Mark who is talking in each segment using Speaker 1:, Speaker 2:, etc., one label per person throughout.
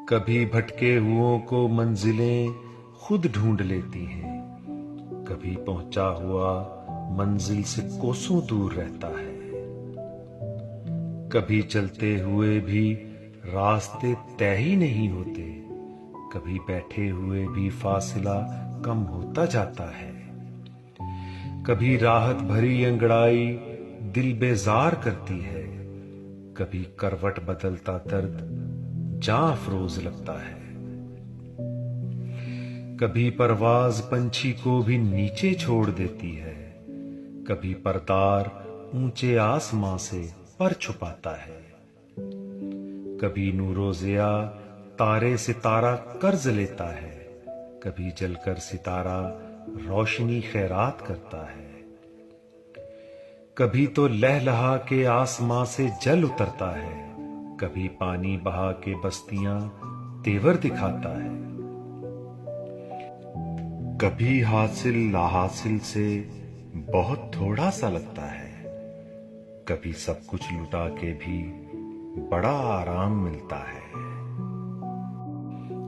Speaker 1: کبھی بھٹکے ہوئوں کو منزلیں خود ڈھونڈ لیتی ہیں، کبھی پہنچا ہوا منزل سے کوسوں دور رہتا ہے، کبھی چلتے ہوئے بھی راستے طے ہی نہیں ہوتے، کبھی بیٹھے ہوئے بھی فاصلہ کم ہوتا جاتا ہے، کبھی راحت بھری انگڑائی دل بیزار کرتی ہے، کبھی کروٹ بدلتا درد جاں افروز لگتا ہے، کبھی پرواز پنچھی کو بھی نیچے چھوڑ دیتی ہے، کبھی پردار اونچے آسماں سے پر چھپاتا ہے، کبھی نور و ضیاء تارے ستارہ قرض لیتا ہے، کبھی جل کر ستارہ روشنی خیرات کرتا ہے، کبھی تو لہلہا کے آسماں سے جل اترتا ہے، کبھی پانی بہا کے بستیاں تیور دکھاتا ہے، کبھی حاصل لا حاصل سے بہت تھوڑا سا لگتا ہے، کبھی سب کچھ لٹا کے بھی بڑا آرام ملتا ہے،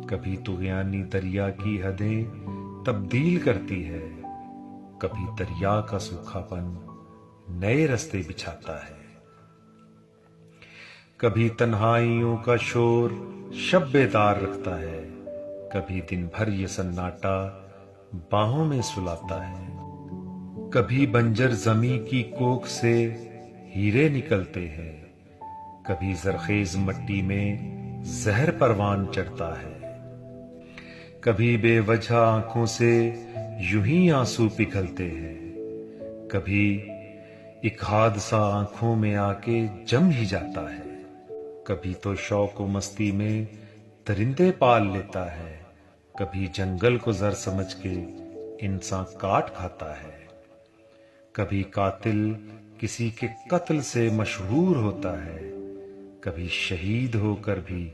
Speaker 1: کبھی طغیانی دریا کی حدیں تبدیل کرتی ہے، کبھی دریا کا سوکھا پن نئے رستے بچھاتا ہے، کبھی تنہائیوں کا شور شب بیدار رکھتا ہے، کبھی دن بھر یہ سناٹا باہوں میں سلاتا ہے، کبھی بنجر زمیں کی کوکھ سے ہیرے نکلتے ہیں، کبھی زرخیز مٹی میں زہر پروان چڑھتا ہے، کبھی بے وجہ آنکھوں سے یوں ہی آنسو پگھلتے ہیں، کبھی ایک حادثہ آنکھوں میں آ کے جم ہی جاتا ہے، کبھی تو شوق و مستی میں درندے پال لیتا ہے، کبھی جنگل کو زر سمجھ کے انسان کاٹ کھاتا ہے، کبھی قاتل کسی کے قتل سے مشہور ہوتا ہے، کبھی شہید ہو کر بھی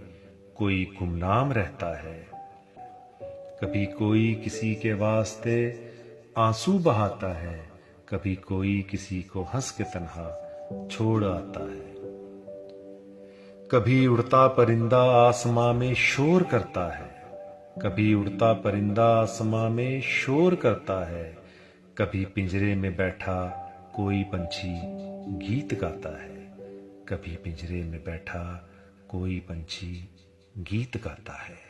Speaker 1: کوئی گمنام رہتا ہے، کبھی کوئی کسی کے واسطے آنسو بہاتا ہے، کبھی کوئی کسی کو ہنس کے تنہا چھوڑ آتا ہے، کبھی اڑتا پرندہ آسماں میں شور کرتا ہے، کبھی اڑتا پرندہ آسماں میں شور کرتا ہے، کبھی پنجرے میں بیٹھا کوئی پنچھی گیت گاتا ہے، کبھی پنجرے میں بیٹھا کوئی پنچھی گیت گاتا ہے۔